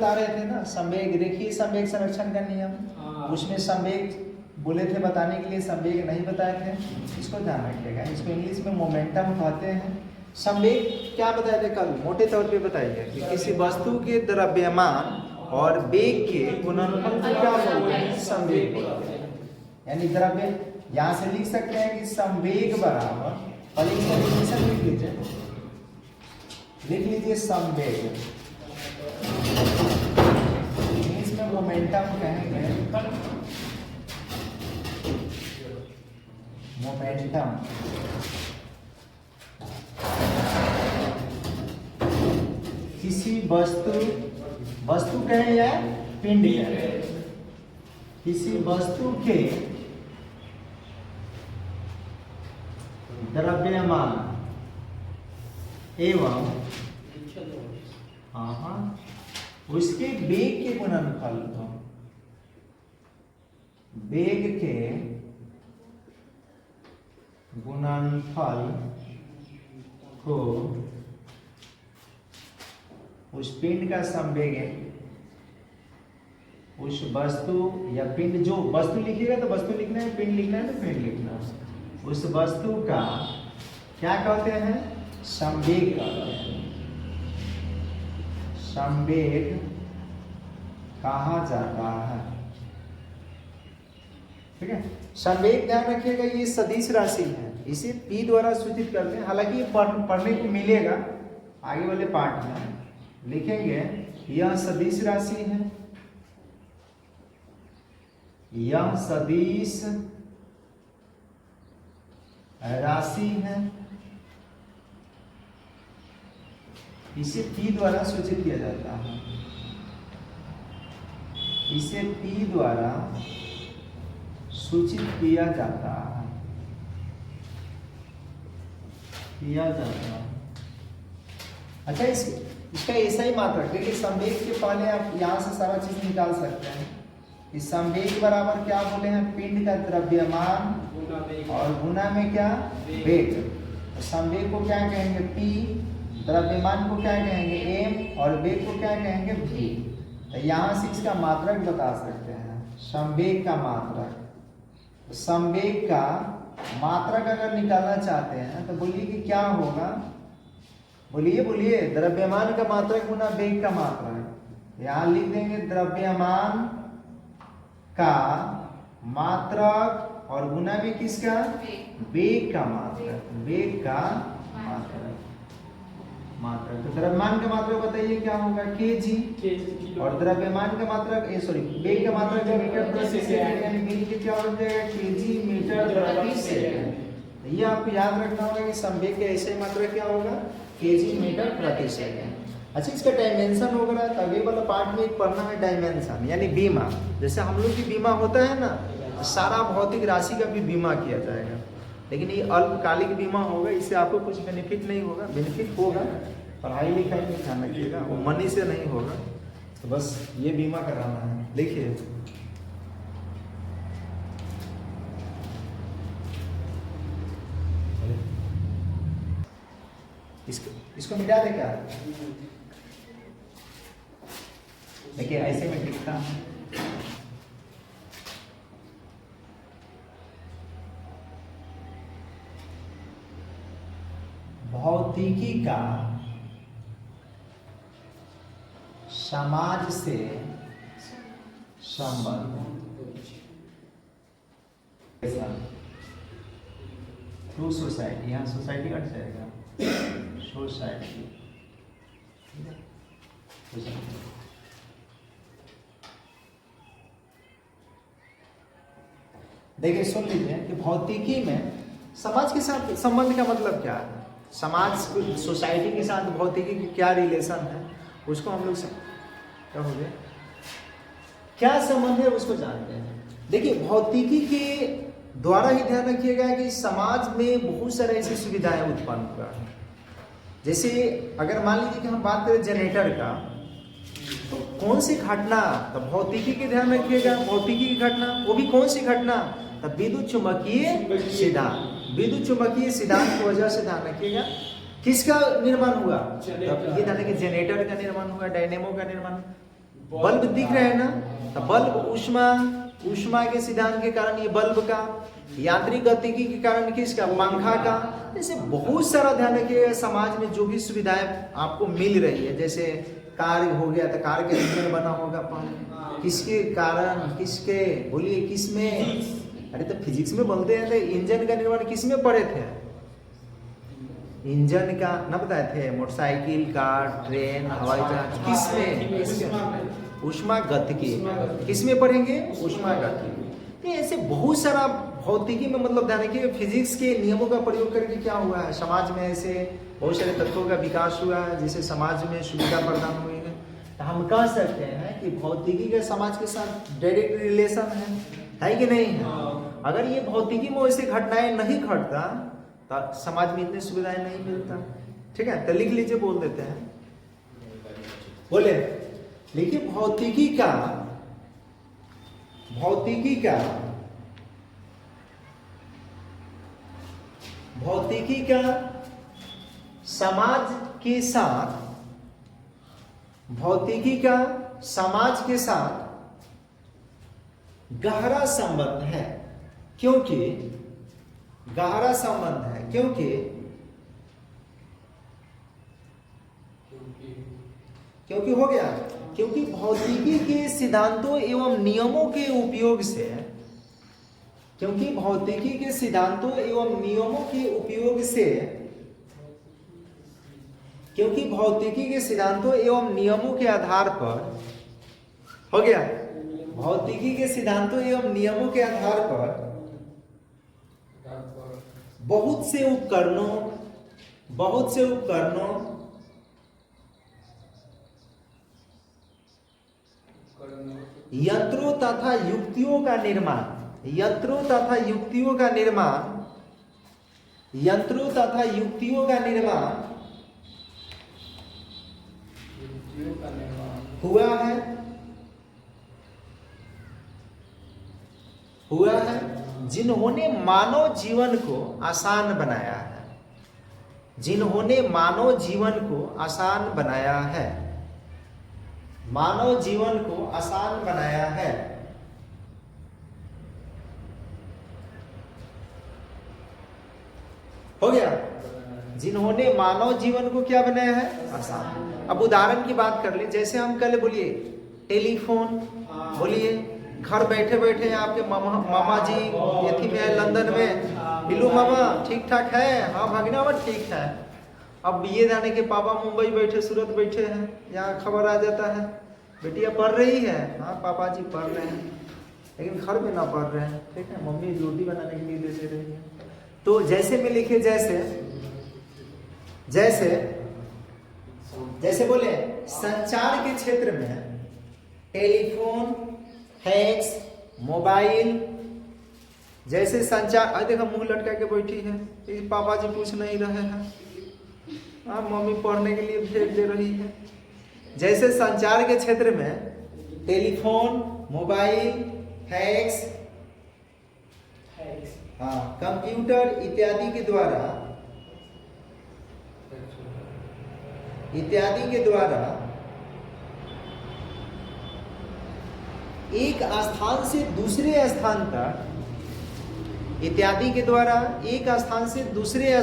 बता रहे थे ना संवेग, रेखीय संवेग संरक्षण का नियम, उसमें संवेग बोले थे बताने के लिए, संवेग नहीं बताए थे, इसको ध्यान रखिएगा। इसको इंग्लिश में मोमेंटम कहते हैं। संवेग क्या बताए थे कल, मोटे तौर पे बताइए कि किसी वस्तु के द्रव्यमान और वेग के गुणनफल को क्या बोलते हैं, संवेग बोलते हैं। यानी द्रव्य, यहाँ से लिख सकते हैं कि संवेग बराबर, पहले इसका डेफिनेशन लिख लीजिए संवेग, इंग्लिश में मोमेंटम कहेंगे, मोमेंटम। किसी वस्तु कहें या पिंड कहें, किसी वस्तु के द्रव्यमान एवं उसके वेग के गुणनफल को, वेग के गुणनफल को उस पिंड का संवेग है, उस वस्तु या पिंड, जो वस्तु लिखिएगा तो वस्तु लिखना है, पिंड लिखना है तो पिंड लिखना है, उस वस्तु का क्या कहते हैं, संवेग कहते हैं, संवेग कहा जाता है। ठीक है, संवेग ध्यान रखिएगा ये सदिश राशि है, इसे P द्वारा सूचित करते हैं। हालांकि ये पढ़ने को मिलेगा आगे वाले पार्ट में, लिखेंगे यह सदिश राशि है, यह सदिश राशि है, इसे P द्वारा सूचित किया जाता है, इसे P द्वारा सूचित किया जाता है, अच्छा इसका ऐसा ही मात्रक, देखिए संवेग के पहले आप यहाँ से सारा चीज निकाल सकते हैं। इस संवेग बराबर क्या बोले हैं, पिंड का द्रव्यमान और गुना में क्या, वेग। तो संवेग को क्या कहेंगे P, द्रव्यमान को क्या कहेंगे M और वेग को क्या कहेंगे V। तो यहाँ से इसका मात्रक बता सकते हैं, संवेग का मात्रक। तो संवेग का मात्रक अगर निकालना चाहते हैं तो बोलिए कि क्या होगा, बोलिए द्रव्यमान का मात्रक गुना वेग का मात्रक। यहाँ लिख देंगे द्रव्यमान का मात्रक और गुना में किसका, वेग का मात्रक, वेग का मात्रक। तो द्रव्यमान का मात्रक बताइए क्या होगा, kg, और द्रव्यमान का मात्रक वेग का मात्रक मीटर प्रति सेकंड, यानी मिल के क्या हो जाएगा, kg मीटर प्रति सेकंड। ये आपको याद रखना होगा कि संवेग का ऐसे मात्रक क्या होगा, kg मीटर प्रति सेकंड। अच्छा, इसका डायमेंशन होगा तो अगले वाला पार्ट में एक पढ़ना है डायमेंशन, यानी बीमा। जैसे हम लोग की बीमा होता है ना, तो सारा भौतिक राशि का भी बीमा किया जाएगा, लेकिन ये अल्पकालिक बीमा होगा, इससे आपको कुछ बेनिफिट नहीं होगा। बेनिफिट होगा पढ़ाई लिखाई में, ध्यान रखिएगा, वो मनी से नहीं होगा। तो बस ये बीमा कराना है, लिखिए इसको मिटा दे क्या, देखिए ऐसे में लिखता हूं, भौतिकी का समाज से संबंध, थ्रू सोसाइटी, यहाँ सोसाइटी हट जाएगा, सोसाइटी। देखिए सुन लीजिए कि भौतिकी में समाज के साथ संबंध का मतलब क्या है, समाज सोसाइटी के साथ भौतिकी की क्या रिलेशन है, उसको हम लोग क्या हो गया, क्या संबंध है उसको जानते हैं। देखिए भौतिकी के द्वारा ही ध्यान रखिएगा कि समाज में बहुत सारे ऐसी सुविधाएं उत्पन्न हुआ है। जैसे अगर मान लीजिए कि हम बात करें जनरेटर का, तो कौन सी घटना, तो भौतिकी के ध्यान रखिएगा, भौतिकी की घटना, वो भी कौन सी घटना, तब विद्युत चुंबकीय सिद्धांत, विद्युत चुंबकीय सिद्धांत की वजह से ध्यान रखिएगा किसका निर्माण हुआ, तब ये ध्यान रखिए जनरेटर का निर्माण हुआ, डायनेमो का निर्माण। बल्ब दिख रहे हैं ना, तो बल्ब ऊष्मा, ऊष्मा के सिद्धांत के कारण ये बल्ब का, यांत्रिक गतिकी के कारण किसका, पंखा का। जैसे बहुत सारा ध्यान रखिए, समाज में जो भी सुविधाएं आपको मिल रही है, जैसे कार हो गया तो कार के इंजन बना होगा पहले, किसके कारण, किसके, बोलिए किसमें, अरे तो फिजिक्स में बोलते हैं तो इंजन का निर्माण किसमें पढ़े थे, इंजन का ना बताए थे, मोटरसाइकिल, कार, ट्रेन, हवाई जहाज, किसमें, ऊष्मा गतिकी, किसमें पढ़ेंगे, ऊष्मा गतिकी। तो ऐसे बहुत सारा भौतिकी में मतलब ध्यान रखिए, फिजिक्स के नियमों का प्रयोग करके क्या हुआ है, समाज में ऐसे बहुत सारे तत्वों का विकास हुआ है, जिससे समाज में सुविधा प्रदान हुई है। तो हम कह सकते हैं कि भौतिकी के समाज के साथ डायरेक्ट रिलेशन है कि नहीं है। अगर ये भौतिकी में वैसे घटनाएं नहीं घटता तो समाज में इतनी सुविधाएं नहीं मिलता। ठीक है, तो लिख लीजिए, बोल देते हैं, बोले लिखिए, भौतिकी का समाज के साथ, भौतिकी का समाज के साथ गहरा संबंध है। क्योंकि गहरा संबंध है, क्योंकि हो गया, क्योंकि भौतिकी के सिद्धांतों एवं नियमों के उपयोग से, क्योंकि भौतिकी के सिद्धांतों एवं नियमों के उपयोग से, क्योंकि भौतिकी के सिद्धांतों एवं नियमों के आधार पर, हो गया, भौतिकी के सिद्धांतों एवं नियमों के आधार पर बहुत से उपकरणों, यंत्रों तथा युक्तियों का निर्माण, हुआ है, जिन्होंने मानव जीवन को आसान बनाया है, मानव जीवन को आसान बनाया है। हो गया, जिन्होंने मानव जीवन को क्या बनाया है, आसान। अब उदाहरण की बात कर ले, जैसे हम कल बोलिए टेलीफोन, बोलिए घर बैठे बैठे आपके मामा जी यथी में है लंदन में, बिल्लू मामा ठीक ठाक है, हाँ भागना ठीक है। अब ये जाने के पापा मुंबई बैठे, सूरत बैठे हैं, यहाँ खबर आ जाता है बेटिया पढ़ रही है, हाँ पापा जी पढ़ रहे हैं, लेकिन घर में ना पढ़ रहे हैं। ठीक है, मम्मी रोटी बनाने के लिए दे रही है। तो जैसे में लिखे, जैसे बोले संचार के क्षेत्र में टेलीफोन, फैक्स, मोबाइल, जैसे संचार, अरे देखो मुंह लटका के बैठी है, पापा जी पूछ नहीं रहे हैं, मम्मी पढ़ने के लिए भेज दे रही है। जैसे संचार के क्षेत्र में टेलीफोन, मोबाइल, फैक्स, कंप्यूटर इत्यादि के द्वारा एक स्थान से दूसरे स्थान तक, इत्यादि के द्वारा एक स्थान से दूसरे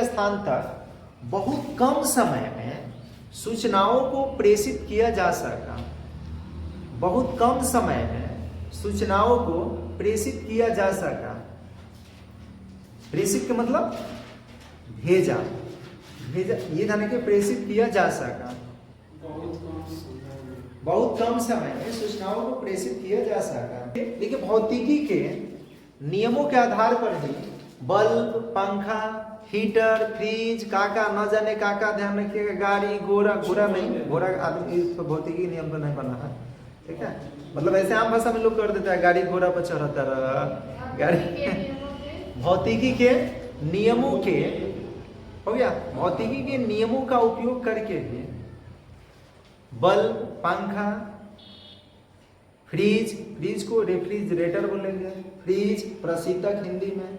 स्थान तक बहुत कम समय में सूचनाओं को प्रेषित किया जा सका। बहुत कम समय में सूचनाओं को प्रेषित किया जा सका। प्रेषित का मतलब भेजा, ये जाने के प्रेषित किया जा सका। बहुत कम समय में सूचनाओं को प्रेषित किया जा सका। देखिए भौतिकी के नियमों के आधार पर ही बल्ब, पंखा, हीटर, फ्रिज, काका न जाने काका, ध्यान रखिएगा, गाड़ी, घोड़ा नहीं, घोड़ा आदमी तो भौतिकी नियम तो नहीं बना है। ठीक है, मतलब ऐसे आम भाषा में लोग कर देता है, गाड़ी घोड़ा पर चढ़ता रहा, गाड़ी। भौतिकी के नियमों के, हो गया, भौतिकी के नियमों का उपयोग करके भी बल्ब, पंखा, फ्रिज को रेफ्रिजरेटर बोलेंगे, फ्रिज प्रशीतक हिंदी में,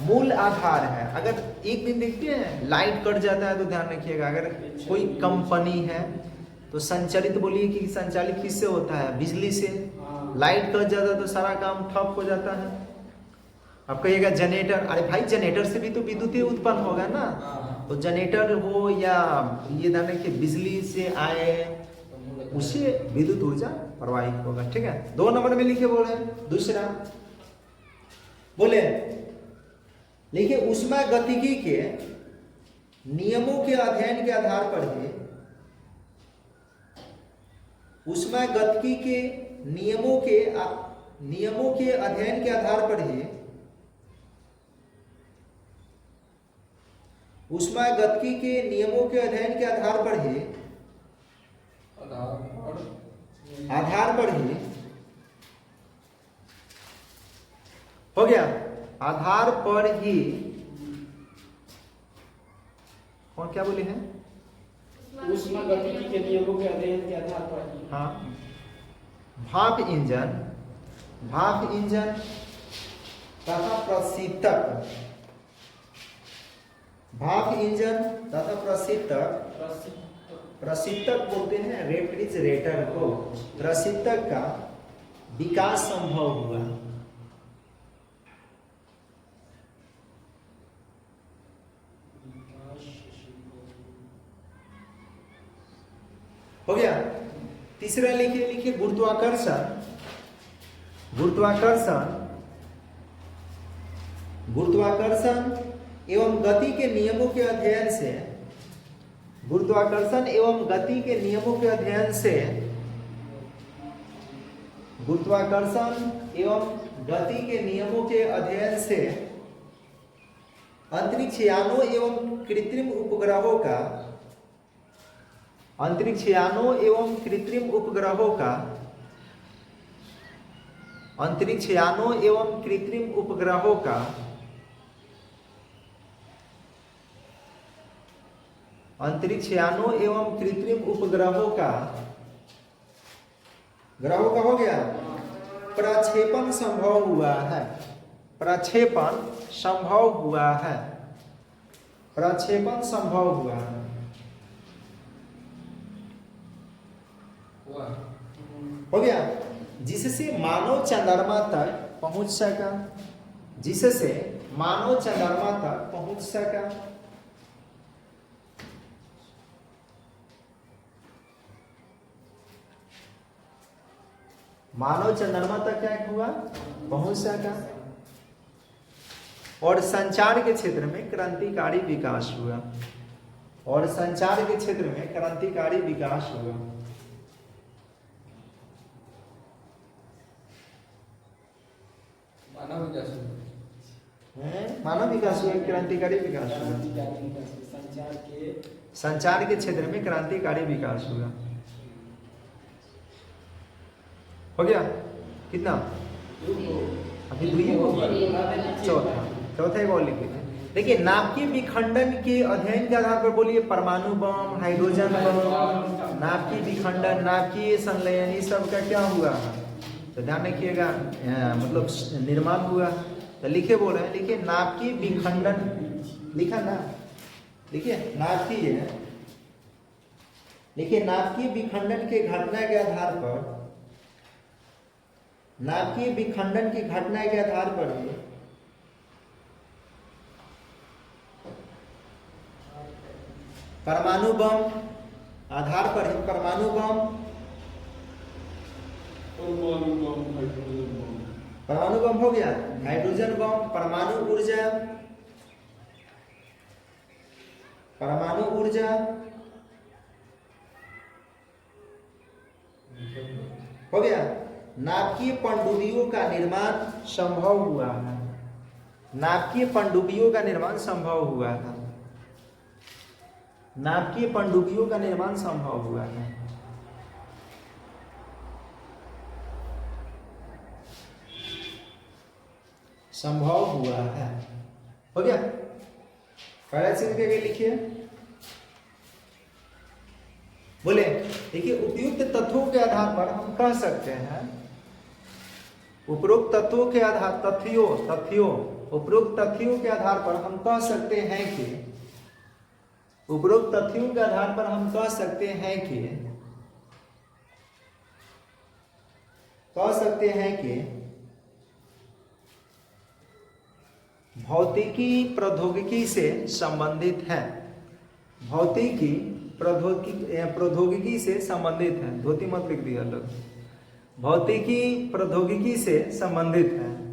मूल आधार है। अगर एक दिन देखते हैं लाइट कट जाता है तो ध्यान रखिएगा, अगर कोई कंपनी है तो संचालित, बोलिए कि संचालित किससे होता है? बिजली से। लाइट कट जाता है तो सारा काम ठप हो जाता है। आप कहिएगा जनरेटर, अरे भाई जनरेटर से भी तो विद्युत उत्पन्न होगा ना। तो जनरेटर हो या ये ध्यान रखिए बिजली से आए, उससे विद्युत ऊर्जा प्रवाहित होगा। ठीक है, 2 नंबर में लिखे बोल रहे हैं। दूसरा बोले लिखिए ऊष्मागतिकी के नियमों के अध्ययन के आधार पर ही, ऊष्मागतिकी के नियमों के अध्ययन के आधार पर ही, ऊष्मागतिकी के नियमों के अध्ययन के आधार पर ही हो गया। आधार पर ही कौन क्या बोले हैं? ऊष्मागतिकी के नियमों के अध्ययन के आधार पर ही। हाँ, भाप इंजन तथा प्रशीतक, भाप इंजन तथा प्रशीतक बोलते हैं रेफ्रिजरेटर को, प्रशीतक का विकास संभव हुआ। हो गया। तीसरा लिखिए गुरुत्वाकर्षण एवं गति के नियमों के अध्ययन से, गुरुत्वाकर्षण एवं गति के नियमों के अध्ययन से, गुरुत्वाकर्षण एवं गति के नियमों के अध्ययन से अंतरिक्ष यानों एवं कृत्रिम उपग्रहों का, अंतरिक्ष यानों एवं कृत्रिम उपग्रहों का, अंतरिक्ष यानों एवं कृत्रिम उपग्रहों का, अंतरिक्ष यानों एवं कृत्रिम उपग्रहों का, ग्रहों का हो गया, प्रक्षेपण संभव हुआ है। प्रक्षेपण संभव हुआ है। प्रक्षेपण संभव हुआ है। हो गया। जिससे मानव चंद्रमा तक पहुंच सका, जिससे मानव चंद्रमा तक पहुंच सका। मानव चंद्रमा तक क्या हुआ? पहुंच सका। और संचार के क्षेत्र में क्रांतिकारी विकास हुआ। और संचार के क्षेत्र में क्रांतिकारी विकास हुआ। मानव विकास हुआ, क्रांतिकारी विकास हुआ। संचार के क्षेत्र में क्रांतिकारी विकास हुआ। हो गया कितना? अभी 2 होगा। चौथा एक और लिख लीजिए। देखिए नाभिकीय विखंडन के अध्ययन के आधार पर, बोलिए परमाणु बम, हाइड्रोजन बम, नाभिकीय विखंडन, नाभिकीय संलयन, ये सब का क्या हुआ? तो ध्यान रखिएगा, मतलब निर्माण हुआ। तो लिखे बोल रहे हैं, लिखिए नाभिकीय विखंडन, लिखा ना, लिखिए नाभिकीय, लिखिए नाभिकीय विखंडन के घटना के आधार पर, नाभिकीय विखंडन की घटना के आधार पर ही परमाणु बम, आधार पर ही परमाणु बम, परमाणु बम हो गया, हाइड्रोजन बम, परमाणु ऊर्जा, परमाणु ऊर्जा हो गया। नाभिकीय पनडुब्बियों का निर्माण संभव हुआ है। नाभिकीय पनडुब्बियों का निर्माण संभव हुआ है। नाभिकीय पनडुब्बियों का निर्माण संभव हुआ है। संभव हुआ है। हो गया। पहला चीज के लिखिए, बोले देखिए उपयुक्त तथ्यों के आधार पर हम कह सकते हैं, उपरोक्त तत्वों के आधार तथ्यों उपरोक्त तथ्यों के आधार पर हम कह सकते हैं कि उपरोक्त तथ्यों के आधार पर हम कह सकते हैं कि भौतिकी प्रौद्योगिकी से संबंधित है। भौतिकी प्रौद्योगिकी से संबंधित है। धोती मत लिख दिया अलग। भौतिकी प्रौद्योगिकी से संबंधित है।